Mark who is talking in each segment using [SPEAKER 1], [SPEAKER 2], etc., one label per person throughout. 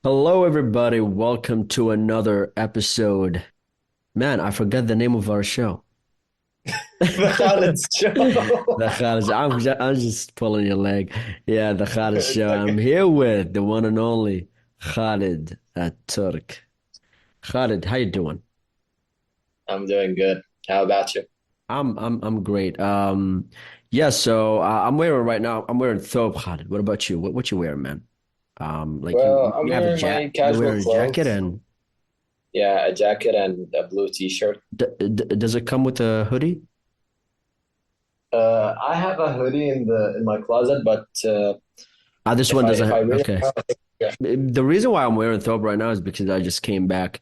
[SPEAKER 1] Hello, everybody. Welcome to another episode. Man, I forgot the name of our show.
[SPEAKER 2] The Khaleds show.
[SPEAKER 1] The Khaleds. I'm just pulling your leg. Yeah, the Khaleds
[SPEAKER 2] It's
[SPEAKER 1] show. I'm
[SPEAKER 2] okay.
[SPEAKER 1] here with the one and only Khaled Turk. Khaled, how you doing?
[SPEAKER 2] I'm doing good. How about you?
[SPEAKER 1] I'm great. Yeah. So I'm wearing right now. I'm wearing thobe, Khaled. What about you? What you wearing, man? Like
[SPEAKER 2] Well, I'm
[SPEAKER 1] you have a
[SPEAKER 2] wearing my
[SPEAKER 1] you're
[SPEAKER 2] casual
[SPEAKER 1] wearing a jacket,
[SPEAKER 2] clothes.
[SPEAKER 1] and
[SPEAKER 2] Yeah, a jacket and a blue t-shirt.
[SPEAKER 1] does it come with a hoodie?
[SPEAKER 2] I have a hoodie in my closet, but
[SPEAKER 1] This
[SPEAKER 2] if
[SPEAKER 1] one
[SPEAKER 2] I
[SPEAKER 1] doesn't
[SPEAKER 2] if I
[SPEAKER 1] have.
[SPEAKER 2] really
[SPEAKER 1] Okay.
[SPEAKER 2] have, yeah,
[SPEAKER 1] The reason why I'm wearing thobe right now is because I just came back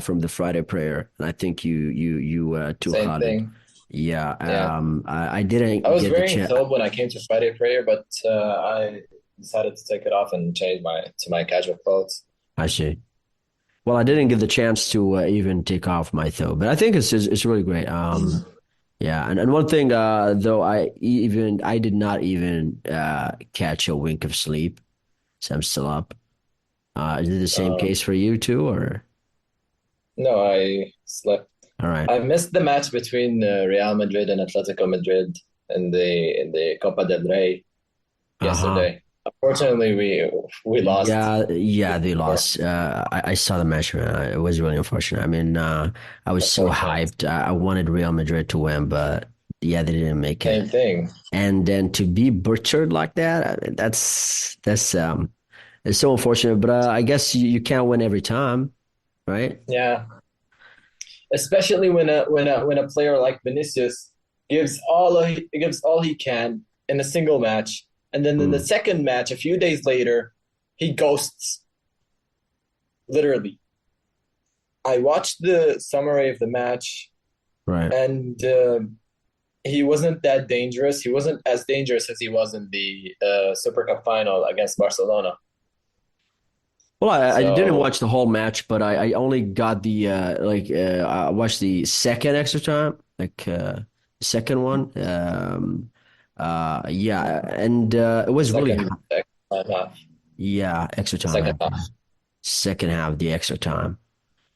[SPEAKER 1] from the Friday prayer, and I think you too,
[SPEAKER 2] same
[SPEAKER 1] Khalid.
[SPEAKER 2] thing.
[SPEAKER 1] Yeah,
[SPEAKER 2] Yeah,
[SPEAKER 1] I
[SPEAKER 2] I
[SPEAKER 1] didn't
[SPEAKER 2] was
[SPEAKER 1] get the
[SPEAKER 2] wearing
[SPEAKER 1] chance.
[SPEAKER 2] thobe when I came to Friday prayer, but I decided to take it off and change my casual clothes.
[SPEAKER 1] I see. Well, I didn't get the chance to even take off my thobe, but I think it's really great. Yeah, and one thing though, I did not even catch a wink of sleep, so I'm still up. Is it the same
[SPEAKER 2] Um,
[SPEAKER 1] case for you too, or
[SPEAKER 2] no, I slept.
[SPEAKER 1] all right?
[SPEAKER 2] I missed the match between Real Madrid and Atletico Madrid in the Copa del Rey
[SPEAKER 1] Uh-huh.
[SPEAKER 2] yesterday. Unfortunately, we lost.
[SPEAKER 1] Yeah, they lost. I saw the match, man. It was really unfortunate. I mean, I was so
[SPEAKER 2] Unfortunate.
[SPEAKER 1] hyped. I wanted Real Madrid to win, but yeah, they didn't make it.
[SPEAKER 2] Same thing.
[SPEAKER 1] And then to be butchered like that, it's so unfortunate. But I guess you can't win every time, right?
[SPEAKER 2] Yeah, especially when a player like Vinicius gives all he can in a single match, and then in the
[SPEAKER 1] Mm,
[SPEAKER 2] second match, a few days later, he ghosts literally. I watched the summary of the match,
[SPEAKER 1] right.
[SPEAKER 2] and he wasn't that dangerous. He wasn't as dangerous as he was in the Super Cup final against Barcelona.
[SPEAKER 1] Well, I didn't
[SPEAKER 2] So
[SPEAKER 1] watch the whole match, but I only got the I watched the second extra time, second one. Yeah, and it was really
[SPEAKER 2] second second half,
[SPEAKER 1] yeah, extra time
[SPEAKER 2] second half.
[SPEAKER 1] happened. Second half, the extra time.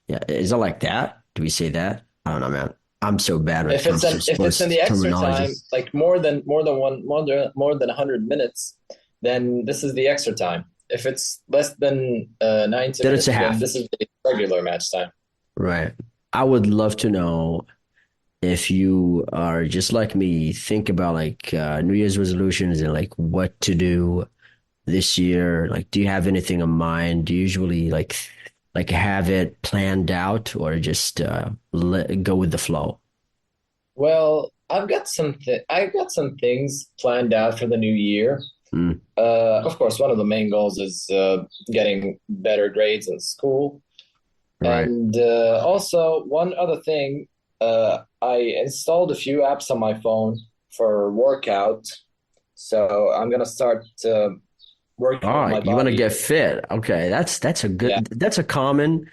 [SPEAKER 1] Yeah, is it like that? Do we say that? I don't know, man. I'm so bad when it comes to
[SPEAKER 2] If it's in
[SPEAKER 1] sports
[SPEAKER 2] the extra
[SPEAKER 1] terminology.
[SPEAKER 2] time, like more than 100 minutes, then this is the extra time. If it's less than 90
[SPEAKER 1] Then it's a
[SPEAKER 2] minutes, then
[SPEAKER 1] half,
[SPEAKER 2] this is the regular match time.
[SPEAKER 1] right? I would love to know if you are just like me, think about like New Year's resolutions and like what to do this year. Like, do you have anything in mind? Do you usually like have it planned out or just go with the flow?
[SPEAKER 2] Well, I've got some things planned out for the new year.
[SPEAKER 1] Mm,
[SPEAKER 2] Of course, one of the main goals is getting better grades in school.
[SPEAKER 1] right.
[SPEAKER 2] And also, one other thing, I installed a few apps on my phone for workout. So I'm gonna start working
[SPEAKER 1] Oh,
[SPEAKER 2] on my
[SPEAKER 1] you want to
[SPEAKER 2] body.
[SPEAKER 1] get fit? Okay,
[SPEAKER 2] Yeah,
[SPEAKER 1] that's a common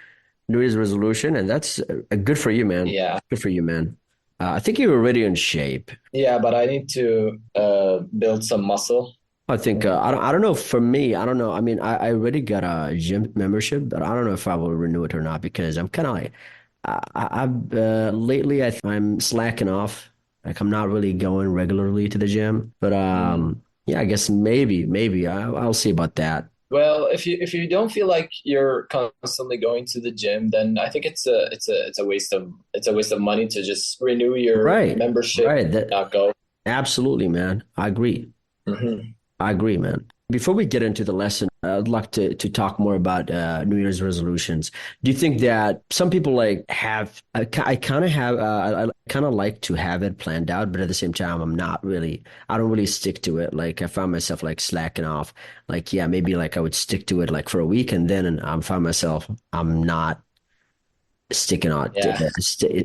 [SPEAKER 1] New Year's resolution, and that's good for you, man.
[SPEAKER 2] yeah,
[SPEAKER 1] Good for you, man. I think you're already in shape.
[SPEAKER 2] yeah. But I need to build some muscle.
[SPEAKER 1] I think I don't know. For me, I don't know. I mean, I already got a gym membership, but I don't know if I will renew it or not because I'm kind of like I've lately I'm slacking off. Like I'm not really going regularly to the gym, but
[SPEAKER 2] Mm.
[SPEAKER 1] yeah, I guess maybe I'll see about that.
[SPEAKER 2] Well, if you don't feel like you're constantly going to the gym, then I think it's a waste of money to just renew your
[SPEAKER 1] Right,
[SPEAKER 2] membership
[SPEAKER 1] right.
[SPEAKER 2] and
[SPEAKER 1] That
[SPEAKER 2] not go.
[SPEAKER 1] absolutely, man. I agree.
[SPEAKER 2] Hmm.
[SPEAKER 1] I agree, man. Before we get into the lesson, I'd like to talk more about New Year's resolutions. Do you think that some people like have? I kind of have. I kind of like to have it planned out, but at the same time, I'm not really. I don't really stick to it. Like I found myself like slacking off. Like yeah, maybe like I would stick to it like for a week, and then I found myself I'm not sticking on.
[SPEAKER 2] Yeah,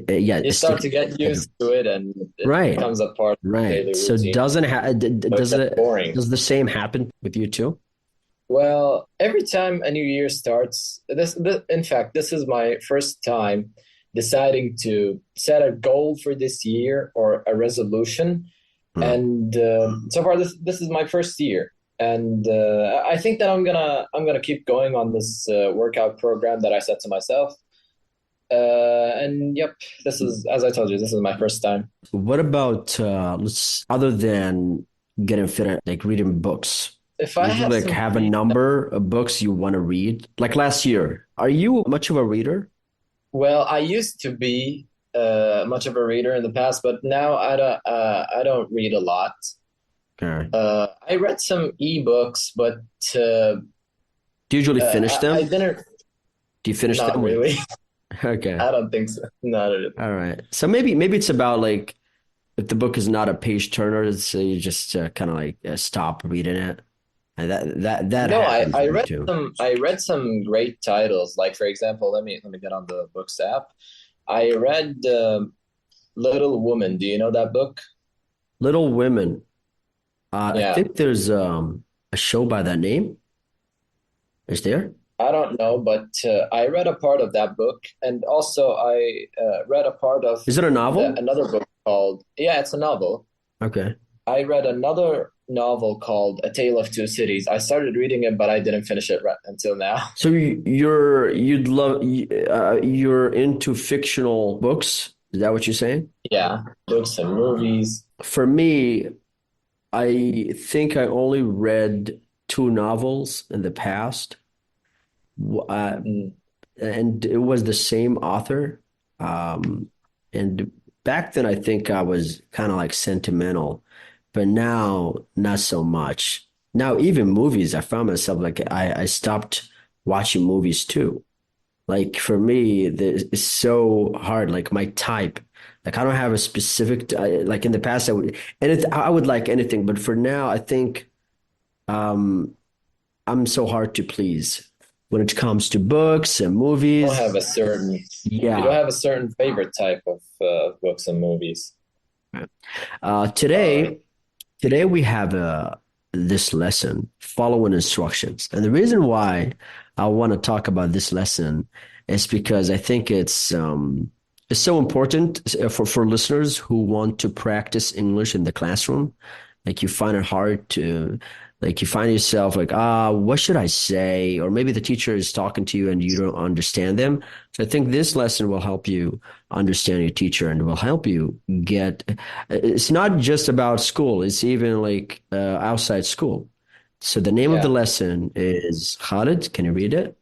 [SPEAKER 1] Yeah,
[SPEAKER 2] you start
[SPEAKER 1] sticking.
[SPEAKER 2] to get used to it, and it
[SPEAKER 1] Right,
[SPEAKER 2] becomes a part of your
[SPEAKER 1] right.
[SPEAKER 2] daily
[SPEAKER 1] So
[SPEAKER 2] routine. So it gets boring.
[SPEAKER 1] does the same happen with you too?
[SPEAKER 2] Well, every time a new year starts, in fact, this is my first time deciding to set a goal for this year or a resolution.
[SPEAKER 1] Hmm.
[SPEAKER 2] And so far, this is my first year. and I think that I'm gonna keep going on this workout program that I set to myself. And yep, this is, as I told you, this is my first time.
[SPEAKER 1] What about let's other than getting fit, like reading books?
[SPEAKER 2] If I
[SPEAKER 1] Would you
[SPEAKER 2] have
[SPEAKER 1] like
[SPEAKER 2] some
[SPEAKER 1] have a
[SPEAKER 2] free time,
[SPEAKER 1] number of books you want to read? Like last year, are you much of a reader?
[SPEAKER 2] well, I used to be much of a reader in the past, but now I don't read a lot.
[SPEAKER 1] Okay.
[SPEAKER 2] I read some ebooks, but uh,
[SPEAKER 1] Do you usually finish
[SPEAKER 2] I
[SPEAKER 1] them?
[SPEAKER 2] didn't.
[SPEAKER 1] Do you finish
[SPEAKER 2] Not
[SPEAKER 1] them? Like,
[SPEAKER 2] really.
[SPEAKER 1] okay.
[SPEAKER 2] I don't think so. Not really.
[SPEAKER 1] All right. So maybe it's about like if the book is not a page turner, so you just kind of like stop reading it, and that
[SPEAKER 2] No, I,
[SPEAKER 1] happens
[SPEAKER 2] I
[SPEAKER 1] to me
[SPEAKER 2] read
[SPEAKER 1] too.
[SPEAKER 2] some I read some great titles. Like for example, let me get on the books app. I read Little Woman. Do you know that book?
[SPEAKER 1] Little Women. I
[SPEAKER 2] Yeah.
[SPEAKER 1] think there's a show by that name. Is there?
[SPEAKER 2] I don't know, but I read a part of that book, and also I read a part of
[SPEAKER 1] Is it a novel?
[SPEAKER 2] another book called. Yeah, it's a novel.
[SPEAKER 1] Okay.
[SPEAKER 2] I read another novel called A Tale of Two Cities. I started reading it, but I didn't finish it right until now.
[SPEAKER 1] So you're into fictional books? Is that what you're saying?
[SPEAKER 2] Yeah, books and movies.
[SPEAKER 1] For me, I think I only read two novels in the past. Uh,
[SPEAKER 2] Mm.
[SPEAKER 1] and it was the same author. Um, and back then, I think I was kind of like sentimental, but now not so much. Now, even movies, I found myself like I stopped watching movies too. Like for me, it's so hard. Like my type, like I don't have a specific like in the past I would like anything, but for now, I think um, I'm so hard to please when it comes to books and
[SPEAKER 2] Don't
[SPEAKER 1] movies.
[SPEAKER 2] have a certain you don't
[SPEAKER 1] Yeah.
[SPEAKER 2] have a certain favorite type of books and movies.
[SPEAKER 1] Uh,
[SPEAKER 2] Uh,
[SPEAKER 1] today, today we have this lesson, following instructions. And the reason why I want to talk about this lesson is because I think it's so important for listeners who want to practice English in the classroom. Like you find it hard to like you find yourself like, what should I say? Or maybe the teacher is talking to you and you don't understand them. So I think this lesson will help you understand your teacher and will help you get it's not just about school, it's even like outside school. So the name of the
[SPEAKER 2] yeah,
[SPEAKER 1] lesson is Khaled. Can you read it?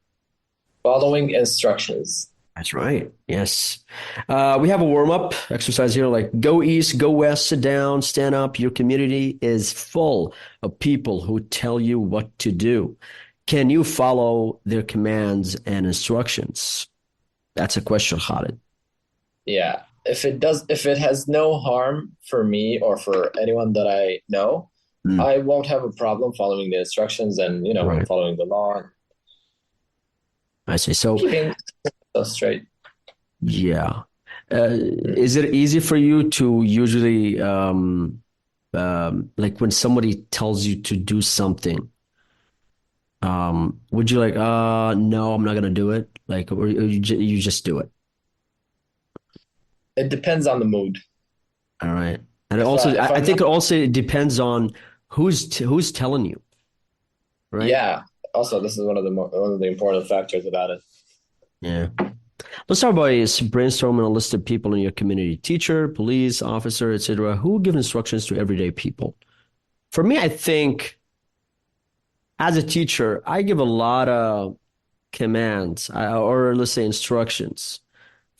[SPEAKER 2] following instructions.
[SPEAKER 1] That's right. Yes. We have a warm up exercise here like go east, go west, sit down, stand up. Your community is full of people who tell you what to do. Can you follow their commands and instructions? That's a question, Khaled.
[SPEAKER 2] Yeah. If it has no harm for me or for anyone that I know,
[SPEAKER 1] Mm,
[SPEAKER 2] I won't have a problem following the instructions and,
[SPEAKER 1] right.
[SPEAKER 2] following the law and
[SPEAKER 1] I see. So,
[SPEAKER 2] keeping stuff straight.
[SPEAKER 1] yeah.
[SPEAKER 2] Mm.
[SPEAKER 1] Is it easy for you to usually, like when somebody tells you to do something, would you like, no, I'm not gonna do it? Like, or you just do it.
[SPEAKER 2] It depends on the mood.
[SPEAKER 1] All right. And it
[SPEAKER 2] If
[SPEAKER 1] also,
[SPEAKER 2] if
[SPEAKER 1] I
[SPEAKER 2] I'm not,
[SPEAKER 1] think it also depends on who's telling you, right?
[SPEAKER 2] yeah. Also, this is one of the important factors about it.
[SPEAKER 1] Yeah. Let's talk about brainstorming a list of people in your community, teacher, police, officer, etc., who give instructions to everyday people. For me, I think as a teacher, I give a lot of commands or let's say instructions.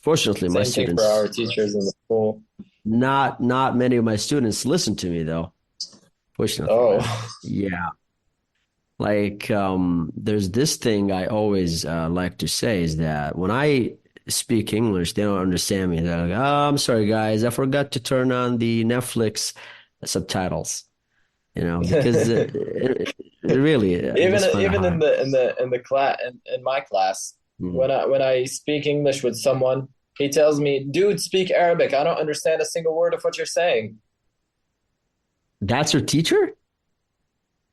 [SPEAKER 1] Fortunately, my
[SPEAKER 2] Same thing for our
[SPEAKER 1] students,
[SPEAKER 2] teachers in the school.
[SPEAKER 1] not many of my students listen to me though. Fortunately,
[SPEAKER 2] Oh,
[SPEAKER 1] yeah. Like there's this thing I always like to say is that when I speak English, they don't understand me. They're like, "Oh, I'm sorry, guys, I forgot to turn on the Netflix subtitles." Because really, I
[SPEAKER 2] even
[SPEAKER 1] just find it
[SPEAKER 2] even in
[SPEAKER 1] hard.
[SPEAKER 2] the class in my class,
[SPEAKER 1] Mm.
[SPEAKER 2] when I speak English with someone, he tells me, "Dude, speak Arabic. I don't understand a single word of what you're saying."
[SPEAKER 1] That's your teacher?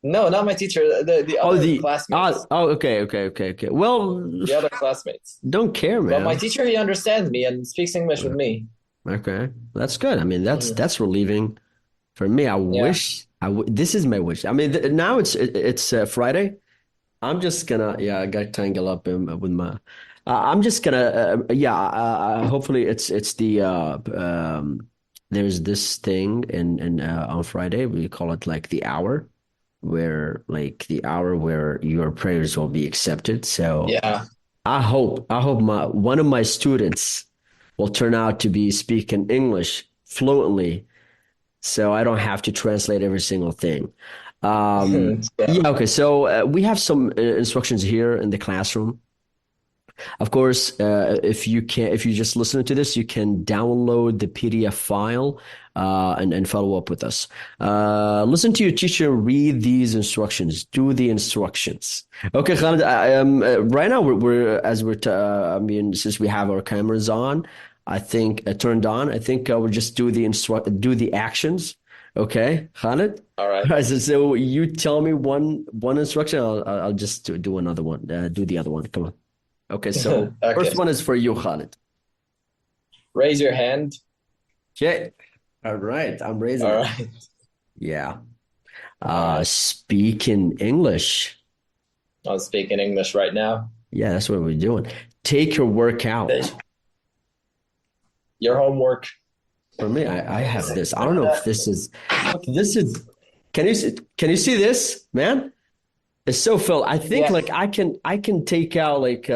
[SPEAKER 2] No, not my teacher. The
[SPEAKER 1] Oh,
[SPEAKER 2] other classmates,
[SPEAKER 1] okay. Well,
[SPEAKER 2] the other classmates.
[SPEAKER 1] don't care,
[SPEAKER 2] But my
[SPEAKER 1] man.
[SPEAKER 2] teacher, he understands me and speaks English with me.
[SPEAKER 1] Okay, that's good. I mean,
[SPEAKER 2] Mm,
[SPEAKER 1] that's relieving for me. I
[SPEAKER 2] yeah,
[SPEAKER 1] wish. This is my wish. I mean, now it's Friday. I'm just gonna, yeah, I got tangled up with my. I'm just gonna, yeah. Hopefully, it's the there's this thing in on Friday. We call it like the hour, where like the hour where your prayers will be accepted. So
[SPEAKER 2] Yeah.
[SPEAKER 1] I hope my one of my students will turn out to be speaking English fluently, so I don't have to translate every single thing.
[SPEAKER 2] Yeah.
[SPEAKER 1] Yeah, okay. So we have some instructions here in the classroom. Of course, if you just listen to this, you can download the PDF file and follow up with us. Listen to your teacher read these instructions. Do the instructions. Okay, Khaled. Right now I mean, since we have our cameras on, I think turned on. I think we'll just do the actions. Okay, Khaled.
[SPEAKER 2] All right.
[SPEAKER 1] All right, so you tell me one instruction. I'll just do another one. Do the other one. Come on. Okay, so
[SPEAKER 2] Okay.
[SPEAKER 1] first one is for you, Khalid.
[SPEAKER 2] Raise your hand.
[SPEAKER 1] Okay. All right, I'm raising
[SPEAKER 2] All
[SPEAKER 1] it.
[SPEAKER 2] right.
[SPEAKER 1] Yeah.
[SPEAKER 2] All right.
[SPEAKER 1] Speak in English.
[SPEAKER 2] I'll speak in English right now.
[SPEAKER 1] Yeah, that's what we're doing. Take your work out.
[SPEAKER 2] Your homework.
[SPEAKER 1] For me, I have this. I don't know if this is. Look, this is. Can you see this, man? It's so filled. I think
[SPEAKER 2] Yeah.
[SPEAKER 1] like I can take out like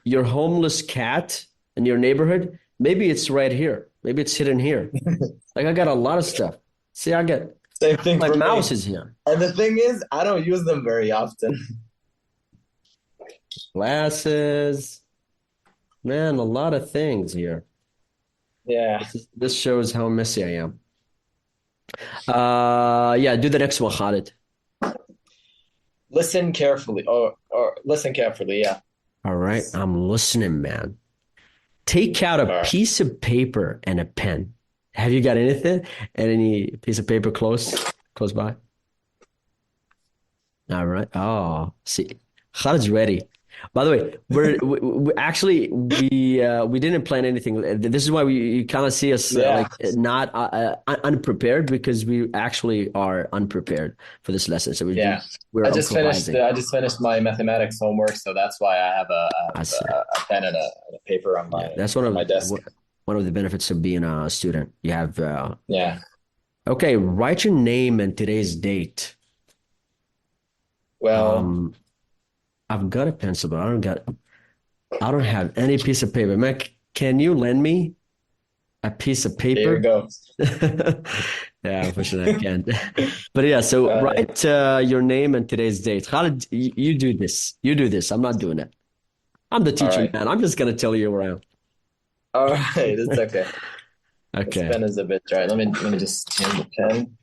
[SPEAKER 1] your homeless cat in your neighborhood. Maybe it's right here. Maybe it's hidden here. Like I got a lot of stuff. See, I got
[SPEAKER 2] Same thing
[SPEAKER 1] my
[SPEAKER 2] for
[SPEAKER 1] mouse
[SPEAKER 2] me.
[SPEAKER 1] is here.
[SPEAKER 2] And the thing is, I don't use them very often.
[SPEAKER 1] Glasses. Man, a lot of things here.
[SPEAKER 2] Yeah.
[SPEAKER 1] This shows how messy I am. Yeah, do the next one, Khalid.
[SPEAKER 2] Listen carefully. Or listen carefully. Yeah.
[SPEAKER 1] All right, I'm listening, man. Take out a
[SPEAKER 2] All right.
[SPEAKER 1] piece of paper and a pen. Have you got anything? Any piece of paper close by? All right. Oh, see, Khaled's ready. By the way, we actually we didn't plan anything. This is why we you kind of see us
[SPEAKER 2] Yeah.
[SPEAKER 1] like not unprepared because we actually are unprepared for this lesson. So
[SPEAKER 2] Yeah.
[SPEAKER 1] we're improvising.
[SPEAKER 2] I just finished my mathematics homework, so that's why I
[SPEAKER 1] I
[SPEAKER 2] have
[SPEAKER 1] see.
[SPEAKER 2] a pen and a paper
[SPEAKER 1] Yeah, that's
[SPEAKER 2] on my desk.
[SPEAKER 1] one of the benefits of being a student. You have
[SPEAKER 2] Yeah.
[SPEAKER 1] okay. Write your name and today's date.
[SPEAKER 2] Well,
[SPEAKER 1] Um, I've got a pencil, but I don't have any piece of paper. Mac, can you lend me a piece of
[SPEAKER 2] here we
[SPEAKER 1] paper?
[SPEAKER 2] go.
[SPEAKER 1] Yeah, unfortunately I can't. But yeah, so
[SPEAKER 2] Uh,
[SPEAKER 1] write your name and today's date. Khalid, you do this. You do this. I'm not doing it. I'm the
[SPEAKER 2] all
[SPEAKER 1] teacher,
[SPEAKER 2] right.
[SPEAKER 1] man. I'm just gonna tell you around.
[SPEAKER 2] All right. It's okay. This
[SPEAKER 1] Okay.
[SPEAKER 2] pen is a bit dry. Let me just change the pen.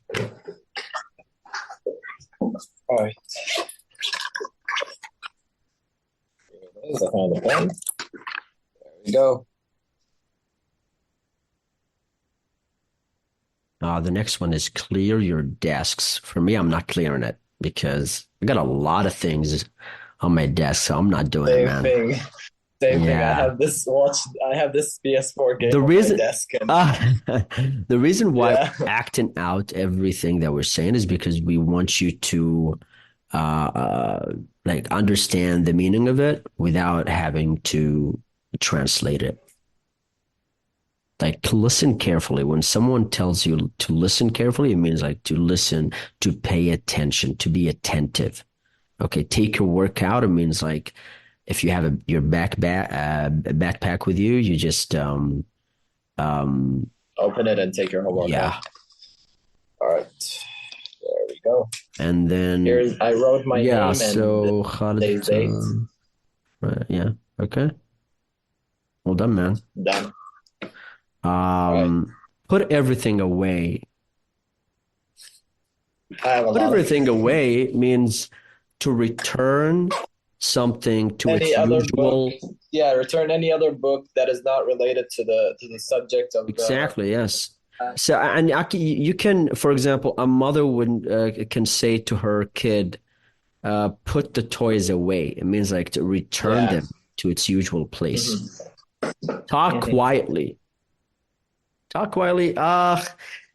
[SPEAKER 2] All right. Here it is. I found the pen. There we go.
[SPEAKER 1] The next one is clear your desks. For me, I'm not clearing it because I got a lot of things on my desk, so I'm not doing it,
[SPEAKER 2] Same
[SPEAKER 1] man.
[SPEAKER 2] thing. Same thing.
[SPEAKER 1] Yeah.
[SPEAKER 2] I have this PS4 game
[SPEAKER 1] The
[SPEAKER 2] on my
[SPEAKER 1] reason
[SPEAKER 2] desk, and
[SPEAKER 1] the reason why
[SPEAKER 2] yeah,
[SPEAKER 1] we're acting out everything that we're saying is because we want you to like understand the meaning of it without having to translate it. Like listen carefully. When someone tells you to listen carefully, it means like to listen, to pay attention, to be attentive. Okay, take your work out. It means like if you have your backpack with you, you just um
[SPEAKER 2] open it and take your homework home.
[SPEAKER 1] yeah.
[SPEAKER 2] All right, there we go.
[SPEAKER 1] And then
[SPEAKER 2] Here's I wrote my
[SPEAKER 1] yeah,
[SPEAKER 2] name and
[SPEAKER 1] so
[SPEAKER 2] today's
[SPEAKER 1] Khalid,
[SPEAKER 2] date.
[SPEAKER 1] right, yeah, okay. Well done, man.
[SPEAKER 2] Done. All right.
[SPEAKER 1] Put everything away.
[SPEAKER 2] I have a
[SPEAKER 1] Put
[SPEAKER 2] lot of
[SPEAKER 1] everything away means to return something to its
[SPEAKER 2] any other book.
[SPEAKER 1] usual.
[SPEAKER 2] Yeah, return any other book that is not related to the subject of the.
[SPEAKER 1] Exactly, yes. So, and you can, for example, a mother would can say to her kid, put the toys away. It means like to return
[SPEAKER 2] Yeah.
[SPEAKER 1] them to its usual place.
[SPEAKER 2] Mhm.
[SPEAKER 1] Talk
[SPEAKER 2] Mhm.
[SPEAKER 1] quietly. Talk quietly.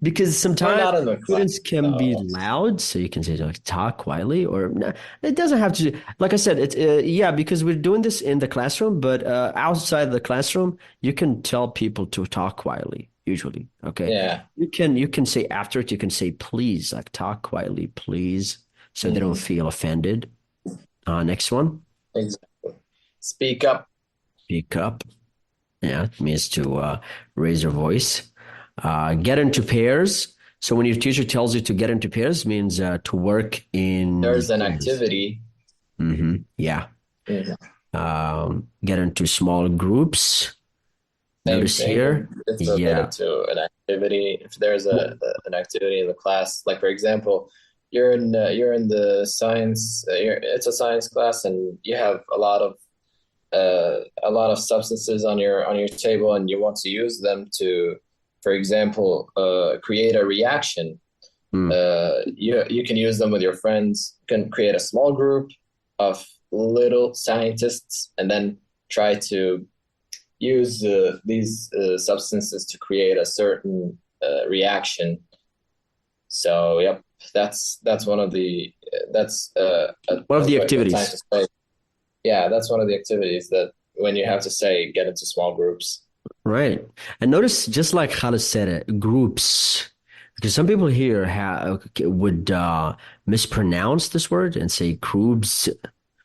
[SPEAKER 1] Because
[SPEAKER 2] or
[SPEAKER 1] sometimes
[SPEAKER 2] not in the class.
[SPEAKER 1] students can be
[SPEAKER 2] So
[SPEAKER 1] loud, so you can say like talk quietly, or no, it doesn't have to. Like I said, it's yeah, because we're doing this in the classroom, but outside the classroom, you can tell people to talk quietly. Usually, okay,
[SPEAKER 2] yeah.
[SPEAKER 1] you can say after it, you can say please, like talk quietly, please, so they don't
[SPEAKER 2] Mhm.
[SPEAKER 1] feel offended. Next one,
[SPEAKER 2] Exactly. Speak up.
[SPEAKER 1] speak up. Yeah, it means to raise your voice. Get into pairs. So when your teacher tells you to get into pairs, means to work in
[SPEAKER 2] There's an
[SPEAKER 1] pairs.
[SPEAKER 2] activity.
[SPEAKER 1] Yeah.
[SPEAKER 2] Mhm.
[SPEAKER 1] Get into small groups.
[SPEAKER 2] Same
[SPEAKER 1] Notice
[SPEAKER 2] thing.
[SPEAKER 1] here.
[SPEAKER 2] It's
[SPEAKER 1] Yeah.
[SPEAKER 2] related to an activity. If there's an activity in the class, like for example, you're in the science. It's a science class, and you have a lot of substances on your table, and you want to use them to, for example, create a reaction.
[SPEAKER 1] Mm.
[SPEAKER 2] You can use them with your friends. You can create a small group of little scientists, and then try to use these substances to create a certain reaction. So, yep, that's one of the that's
[SPEAKER 1] One of the
[SPEAKER 2] a good time
[SPEAKER 1] activities.
[SPEAKER 2] to say. Yeah, that's one of the activities that when you have to say get into small groups.
[SPEAKER 1] Right. And notice, just like Khaled said it, groups. Because some people here would mispronounce this word and say groups.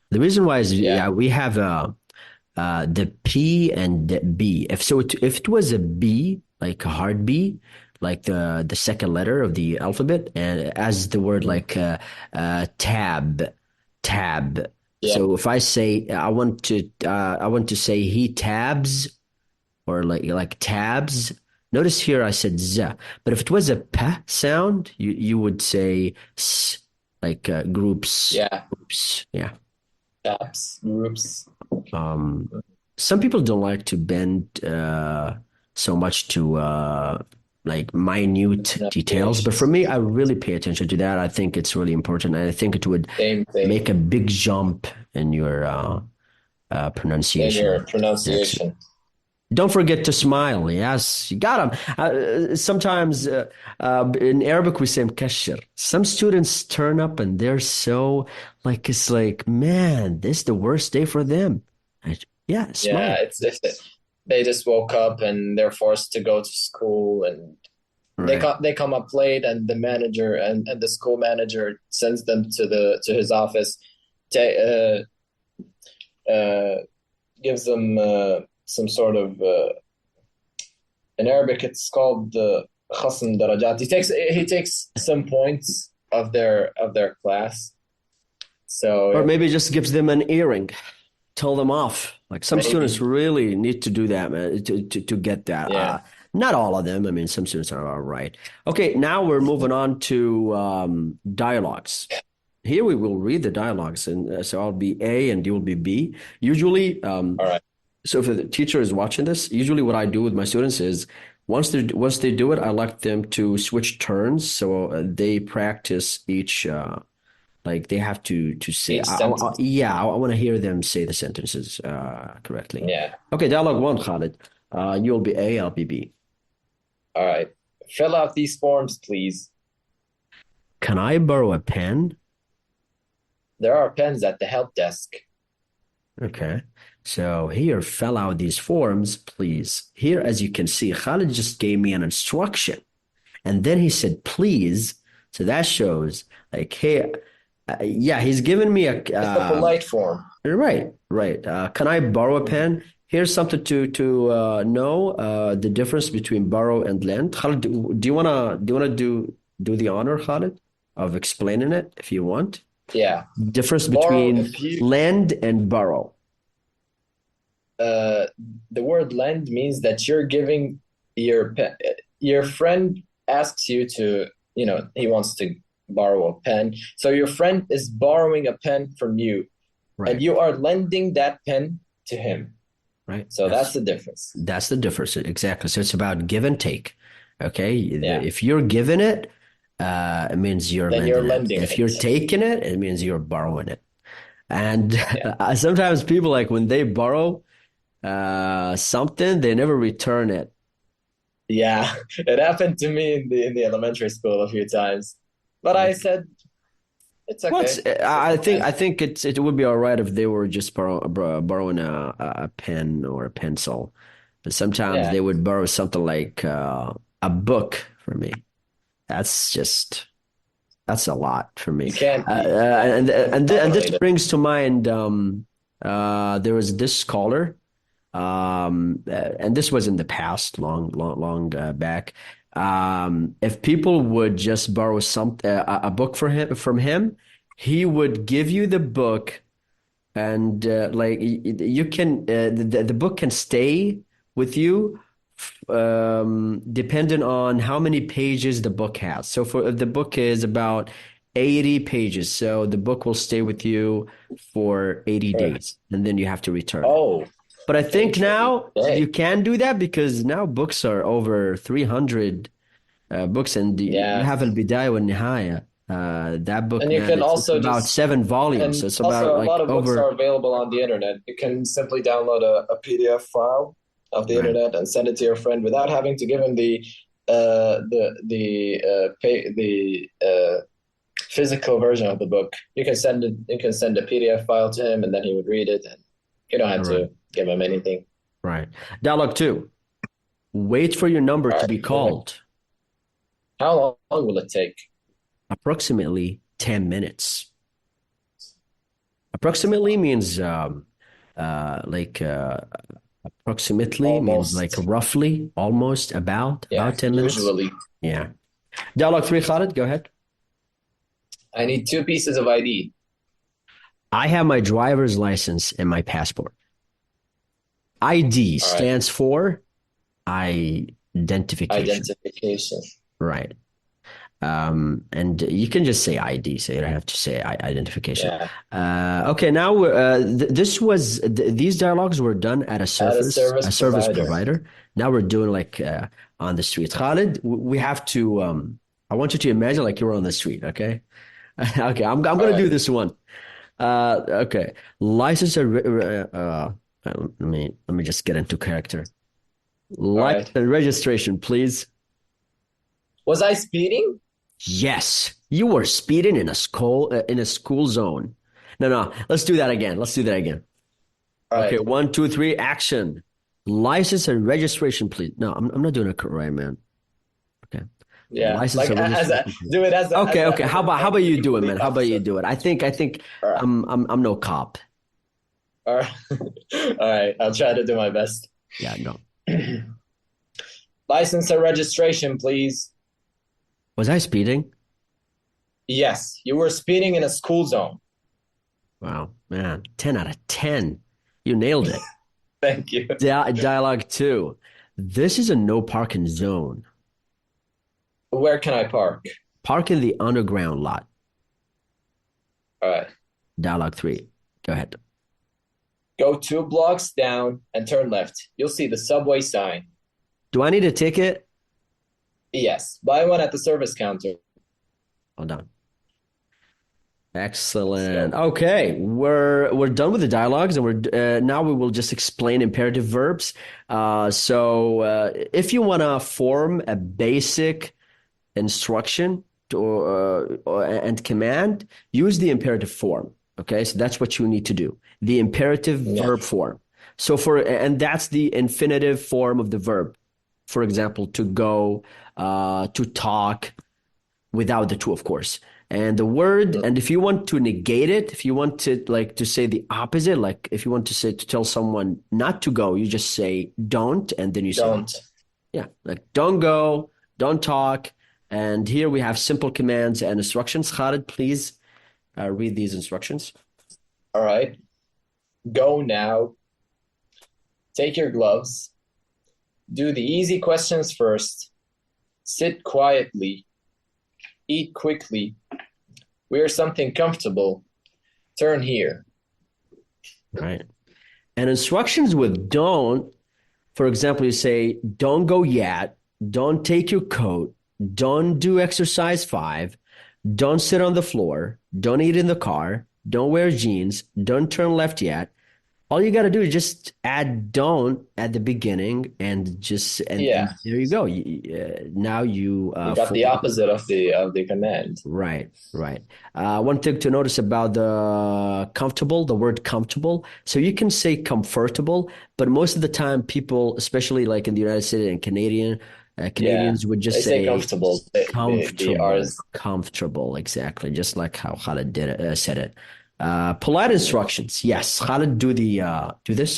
[SPEAKER 1] The reason why is,
[SPEAKER 2] Yeah.
[SPEAKER 1] yeah, we have the P and the B. If it was a B, like a hard B, like the second letter of the alphabet, and as the word
[SPEAKER 2] Mhm.
[SPEAKER 1] like tab, tab.
[SPEAKER 2] Yeah.
[SPEAKER 1] So if I say I want to say he tabs or like tabs. Notice here I said z, but if it was a p sound, you would say s, like groups,
[SPEAKER 2] Yeah.
[SPEAKER 1] groups. Yeah.
[SPEAKER 2] Apps, groups.
[SPEAKER 1] Um, some people don't like to bend so much to like minute details, but for
[SPEAKER 2] Pronunciations.
[SPEAKER 1] me, I really pay attention to that. I think it's really important, and I think it would
[SPEAKER 2] Same thing
[SPEAKER 1] make a big jump in your
[SPEAKER 2] in
[SPEAKER 1] pronunciation.
[SPEAKER 2] your
[SPEAKER 1] Ex-
[SPEAKER 2] pronunciation.
[SPEAKER 1] Don't forget to smile. Yes, you got them. Sometimes in Arabic we say mkashir. Some students turn up and they're so like it's like, man, this is the worst day for them. Yeah,
[SPEAKER 2] Yeah,
[SPEAKER 1] smile.
[SPEAKER 2] it's if they just woke up and they're forced to go to school, and
[SPEAKER 1] Right.
[SPEAKER 2] they come up late, and the manager and the school manager sends them to his office, to, gives them some sort of in Arabic it's called the khasm darajat. He takes some points of their class. So
[SPEAKER 1] Or
[SPEAKER 2] yeah,
[SPEAKER 1] maybe just gives them an earring, tell them off. Like some students
[SPEAKER 2] maybe.
[SPEAKER 1] really need to do that, man, to get that.
[SPEAKER 2] Yeah.
[SPEAKER 1] Not all of them. I mean, some students are all right. Okay, now we're moving on to dialogues. Here we will read the dialogues, and so I'll be A and you will be B. Usually,
[SPEAKER 2] All right.
[SPEAKER 1] so if the teacher is watching this, usually what I do with my students is once they do it, I like them to switch turns so they practice each like they have to say
[SPEAKER 2] Each sentence.
[SPEAKER 1] yeah, I want to hear them say the sentences correctly.
[SPEAKER 2] Yeah.
[SPEAKER 1] Okay, dialogue one, Khalid. You'll be A, I'll be B.
[SPEAKER 2] All right. Fill out these forms, please.
[SPEAKER 1] Can I borrow a pen?
[SPEAKER 2] There are pens at the help desk.
[SPEAKER 1] Okay. So here, fill out these forms, please. Here, as you can see, Khalid just gave me an instruction. And then he said, please. So that shows like, hey, yeah, he's given me a,
[SPEAKER 2] It's a polite form.
[SPEAKER 1] right, right. Can I borrow a
[SPEAKER 2] Mhm.
[SPEAKER 1] pen? Here's something to know the difference between borrow and lend. Khalid, do you wanna do the honor, Khalid, of explaining it if you want?
[SPEAKER 2] Yeah.
[SPEAKER 1] Difference
[SPEAKER 2] Borrow,
[SPEAKER 1] between
[SPEAKER 2] if you,
[SPEAKER 1] lend and borrow.
[SPEAKER 2] uh, the word lend means that you're giving your friend asks you to, he wants to borrow a pen. So your friend is borrowing a pen from you, and
[SPEAKER 1] Right,
[SPEAKER 2] you are lending that pen to him.
[SPEAKER 1] right.
[SPEAKER 2] So that's the difference.
[SPEAKER 1] That's the difference. Exactly. So it's about give and take. Okay.
[SPEAKER 2] Yeah.
[SPEAKER 1] If you're giving it, it means you're
[SPEAKER 2] Then you're
[SPEAKER 1] lending it.
[SPEAKER 2] lending
[SPEAKER 1] If you're
[SPEAKER 2] it.
[SPEAKER 1] taking it, it means you're borrowing it. And
[SPEAKER 2] Yeah.
[SPEAKER 1] sometimes people like when they borrow something, they never return it.
[SPEAKER 2] Yeah, it happened to me in the elementary school a few times, but I said it's
[SPEAKER 1] Well,
[SPEAKER 2] okay. It's just
[SPEAKER 1] I
[SPEAKER 2] a
[SPEAKER 1] think
[SPEAKER 2] test.
[SPEAKER 1] it would be all right if they were just borrowing a pen or a pencil, but sometimes
[SPEAKER 2] Yeah,
[SPEAKER 1] they would borrow something like a book for me. That's just that's a lot for me.
[SPEAKER 2] you can't. Yeah,
[SPEAKER 1] And this
[SPEAKER 2] totally.
[SPEAKER 1] brings to mind there was this scholar and this was in the past, long back. If people would just borrow a book for him from him, he would give you the book, and you can the book can stay with you, depending on how many pages the book has. So for if the book is about 80 pages, so the book will stay with you for 80
[SPEAKER 2] Sure.
[SPEAKER 1] days, and then you have to return it.
[SPEAKER 2] Oh,
[SPEAKER 1] But I think
[SPEAKER 2] 80
[SPEAKER 1] now you
[SPEAKER 2] day.
[SPEAKER 1] can do that because now books are over 300 books, and you
[SPEAKER 2] Yeah,
[SPEAKER 1] have Al-Bidayah wa Nihaya. That book,
[SPEAKER 2] and you
[SPEAKER 1] man,
[SPEAKER 2] can
[SPEAKER 1] it's
[SPEAKER 2] also
[SPEAKER 1] about
[SPEAKER 2] just,
[SPEAKER 1] 7 volumes.
[SPEAKER 2] and
[SPEAKER 1] It's about
[SPEAKER 2] also a lot
[SPEAKER 1] like
[SPEAKER 2] of books are
[SPEAKER 1] over,
[SPEAKER 2] available on the internet. You can simply download a PDF file of the
[SPEAKER 1] right.
[SPEAKER 2] internet and send it to your friend without having to give him the physical version of the book. You can send it. You can send a PDF file to him, and then he would read it, and you don't have
[SPEAKER 1] All right.
[SPEAKER 2] to give him anything.
[SPEAKER 1] Right. Dialogue two. Wait for your number
[SPEAKER 2] All
[SPEAKER 1] to
[SPEAKER 2] right,
[SPEAKER 1] be
[SPEAKER 2] go ahead.
[SPEAKER 1] called.
[SPEAKER 2] How long will it take?
[SPEAKER 1] Approximately 10 minutes. Approximately means like approximately means like
[SPEAKER 2] Almost.
[SPEAKER 1] roughly, almost,
[SPEAKER 2] Yeah,
[SPEAKER 1] about 10 minutes.
[SPEAKER 2] usually.
[SPEAKER 1] Yeah. Dialogue three, Khaled, go ahead.
[SPEAKER 2] I need two pieces of ID.
[SPEAKER 1] I have my driver's license and my passport. ID
[SPEAKER 2] All right,
[SPEAKER 1] stands for identification.
[SPEAKER 2] identification.
[SPEAKER 1] Right. And you can just say ID, so you don't have to say identification.
[SPEAKER 2] Yeah,
[SPEAKER 1] Okay, now these dialogues were done at
[SPEAKER 2] at a
[SPEAKER 1] a
[SPEAKER 2] service
[SPEAKER 1] service
[SPEAKER 2] provider.
[SPEAKER 1] provider. Now we're doing like on the street. Khalid, we have to. I want you to imagine like you're on the street. Okay, okay. I'm
[SPEAKER 2] All
[SPEAKER 1] gonna
[SPEAKER 2] right.
[SPEAKER 1] do this one. Okay, license. Let me just get into character.
[SPEAKER 2] All
[SPEAKER 1] License
[SPEAKER 2] right.
[SPEAKER 1] and registration, please.
[SPEAKER 2] Was I speeding?
[SPEAKER 1] Yes, you were speeding in a school zone. No, no, let's do that again. Let's do that again.
[SPEAKER 2] All
[SPEAKER 1] Okay,
[SPEAKER 2] right.
[SPEAKER 1] one, two, three, action. License and registration, please. No, I'm not doing it right, man. Okay,
[SPEAKER 2] Yeah,
[SPEAKER 1] license
[SPEAKER 2] like
[SPEAKER 1] and
[SPEAKER 2] as a
[SPEAKER 1] registration, please.
[SPEAKER 2] do it as a
[SPEAKER 1] Okay, okay.
[SPEAKER 2] as an
[SPEAKER 1] How about
[SPEAKER 2] angry
[SPEAKER 1] you do it, man?
[SPEAKER 2] police
[SPEAKER 1] How about you
[SPEAKER 2] officer.
[SPEAKER 1] do it? I think
[SPEAKER 2] All right.
[SPEAKER 1] I'm no cop.
[SPEAKER 2] All right. All right. I'll try to do my best.
[SPEAKER 1] Yeah, no.
[SPEAKER 2] License and registration, please.
[SPEAKER 1] Was I speeding?
[SPEAKER 2] Yes, you were speeding in a school zone.
[SPEAKER 1] Wow, man, 10 out of 10. You nailed it.
[SPEAKER 2] Thank you.
[SPEAKER 1] Dialogue two. This is a no parking zone.
[SPEAKER 2] Where can I park?
[SPEAKER 1] Park in the underground lot.
[SPEAKER 2] All right.
[SPEAKER 1] Dialogue three. Go ahead.
[SPEAKER 2] Go 2 blocks down and turn left. You'll see the subway sign.
[SPEAKER 1] Do I need a ticket?
[SPEAKER 2] Yes, buy one at the service counter.
[SPEAKER 1] Hold on.
[SPEAKER 2] Let's
[SPEAKER 1] Excellent.
[SPEAKER 2] go.
[SPEAKER 1] Okay, we're done with the dialogues, and we're now we will just explain imperative verbs. If you want to form a basic instruction and command, use the imperative form. Okay, so that's what you need to do. The imperative
[SPEAKER 2] Yeah.
[SPEAKER 1] verb form. And that's the infinitive form of the verb. For example, to go, to talk, without the to, of course. And the word, and if you want to negate it, if you want to like to say the opposite, like if you want to say to tell someone not to go, you just say don't, and then you say
[SPEAKER 2] Don't.
[SPEAKER 1] yeah, like don't go, don't talk. And here we have simple commands and instructions. Khalid, please read these instructions.
[SPEAKER 2] All right. Go now. Take your gloves. Do the easy questions first. Sit quietly. Eat quickly. Wear something comfortable. Turn here.
[SPEAKER 1] Right. And instructions with don't, for example, you say, don't go yet, don't take your coat, don't do exercise five, don't sit on the floor, don't eat in the car, don't wear jeans, don't turn left yet. All you got to do is just add don't at the beginning and just and
[SPEAKER 2] Yeah,
[SPEAKER 1] there you go. Now you
[SPEAKER 2] you got the
[SPEAKER 1] form.
[SPEAKER 2] opposite of the command.
[SPEAKER 1] Right, right. One thing to notice about the comfortable, the word comfortable. So you can say comfortable, but most of the time, people, especially like in the United States and
[SPEAKER 2] Yeah,
[SPEAKER 1] Canadians would
[SPEAKER 2] they
[SPEAKER 1] just
[SPEAKER 2] say
[SPEAKER 1] say
[SPEAKER 2] comfortable. The
[SPEAKER 1] comfortable,
[SPEAKER 2] R's.
[SPEAKER 1] comfortable, exactly, just like how Khaled said it. Polite instructions. Yes, Khaled, do this.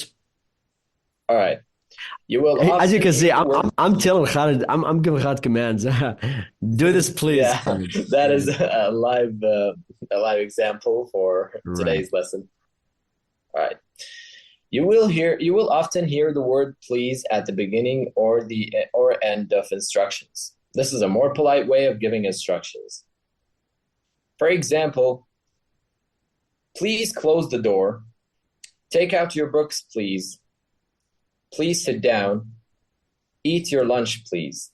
[SPEAKER 2] All right. You will
[SPEAKER 1] As you
[SPEAKER 2] often
[SPEAKER 1] can
[SPEAKER 2] hear
[SPEAKER 1] see,
[SPEAKER 2] the word.
[SPEAKER 1] I'm telling Khaled, I'm giving Khaled commands. Do this, please,
[SPEAKER 2] Yeah,
[SPEAKER 1] Khaled.
[SPEAKER 2] that
[SPEAKER 1] Yeah,
[SPEAKER 2] is a live example for
[SPEAKER 1] right.
[SPEAKER 2] today's lesson. All right. You will often hear the word please at the beginning or end of instructions. This is a more polite way of giving instructions. For example, please close the door. Take out your books, please. Please sit down. Eat your lunch, please.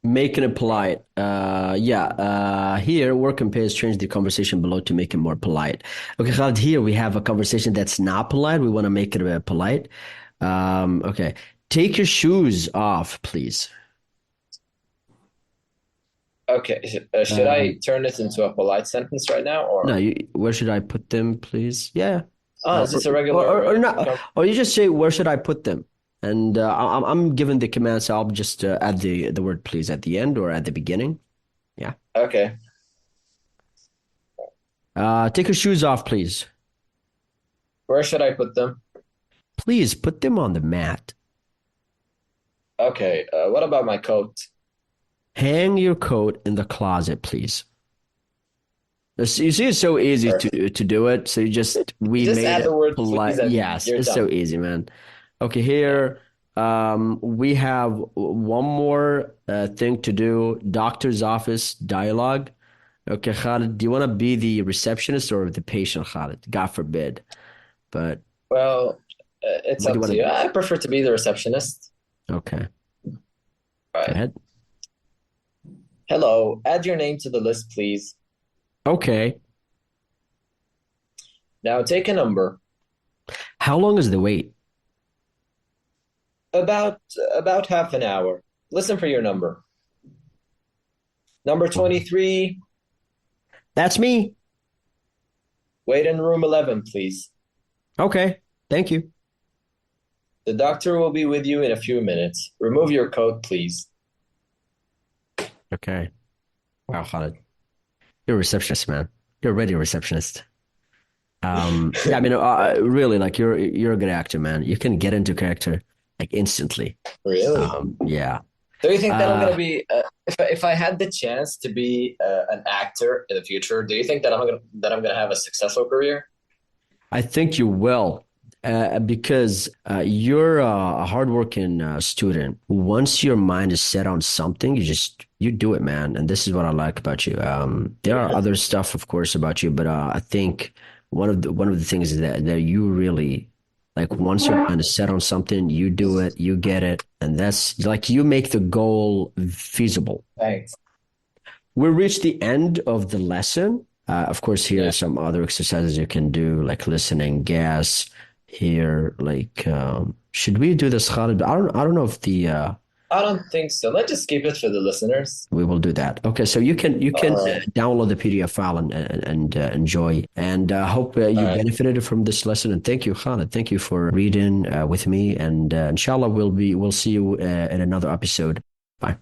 [SPEAKER 1] Making it polite. Yeah. Here, work and pays change the conversation below to make it more polite. Okay, Khaled, here we have a conversation that's not polite. We want to make it polite. Okay. Take your shoes off, please.
[SPEAKER 2] Okay, should I
[SPEAKER 1] Um,
[SPEAKER 2] turn this into a polite sentence right now,
[SPEAKER 1] no,
[SPEAKER 2] or
[SPEAKER 1] where should I put them, please? Yeah.
[SPEAKER 2] just a regular?
[SPEAKER 1] Or not. Or you just say, where should I put them? And I'm given the command, so I'll just add the word please at the end or at the beginning. Yeah.
[SPEAKER 2] Okay,
[SPEAKER 1] Take your shoes off, please.
[SPEAKER 2] where should I put them?
[SPEAKER 1] Please put them on the mat.
[SPEAKER 2] Okay, what about my coat?
[SPEAKER 1] Hang your coat in the closet, please. You see, it's so easy
[SPEAKER 2] Perfect.
[SPEAKER 1] to do it. So we
[SPEAKER 2] Just
[SPEAKER 1] made
[SPEAKER 2] add
[SPEAKER 1] it
[SPEAKER 2] the word please
[SPEAKER 1] polite.
[SPEAKER 2] and
[SPEAKER 1] Yes,
[SPEAKER 2] you're
[SPEAKER 1] it's so
[SPEAKER 2] done.
[SPEAKER 1] easy, man. Okay,
[SPEAKER 2] Yeah.
[SPEAKER 1] here we have one more thing to do. Doctor's office dialogue. Okay, Khalid, do you want to be the receptionist or the patient, Khalid? God forbid. But
[SPEAKER 2] Well, it's
[SPEAKER 1] what do you
[SPEAKER 2] up
[SPEAKER 1] want
[SPEAKER 2] to
[SPEAKER 1] to
[SPEAKER 2] you.
[SPEAKER 1] do?
[SPEAKER 2] I prefer to be the receptionist.
[SPEAKER 1] Okay,
[SPEAKER 2] All
[SPEAKER 1] go
[SPEAKER 2] right.
[SPEAKER 1] ahead.
[SPEAKER 2] Hello, add your name to the list, please.
[SPEAKER 1] Okay.
[SPEAKER 2] Now take a number.
[SPEAKER 1] How long is the wait?
[SPEAKER 2] About about half an hour. Listen for your number. Number 23,
[SPEAKER 1] That's me.
[SPEAKER 2] wait in room 11, please.
[SPEAKER 1] Okay, thank you.
[SPEAKER 2] The doctor will be with you in a few minutes. Remove your coat, please.
[SPEAKER 1] Okay. Wow, Khalid. You're a receptionist, man. You're already a receptionist. Yeah, I mean, really, like you're a good actor, man. You can get into character like instantly.
[SPEAKER 2] Really?
[SPEAKER 1] Yeah.
[SPEAKER 2] Do you think that I'm gonna
[SPEAKER 1] Uh,
[SPEAKER 2] be if I had the chance to be an actor in the future? Do you think that I'm gonna have a successful career?
[SPEAKER 1] I think you will, because you're a hardworking student. Once your mind is set on something, you do it, man. And this is what I like about you. There are other stuff, of course, about you, but I think one of the things is that you really like once your mind is set on something, you do it, you get it, and that's like you make the goal feasible.
[SPEAKER 2] Thanks.
[SPEAKER 1] We reached the end of the lesson. Of course, here are
[SPEAKER 2] Yeah.
[SPEAKER 1] some other exercises you can do, like listening, gas. Here, like, should we do this, Khalid? I don't know if the
[SPEAKER 2] I don't think so. Let's just keep it for the listeners.
[SPEAKER 1] we will do that. Okay, so you can
[SPEAKER 2] All
[SPEAKER 1] download the PDF file and enjoy. And hope you
[SPEAKER 2] right.
[SPEAKER 1] benefited from this lesson. And thank you, Khalid. Thank you for reading with me. And inshallah, we'll see you in another episode. Bye.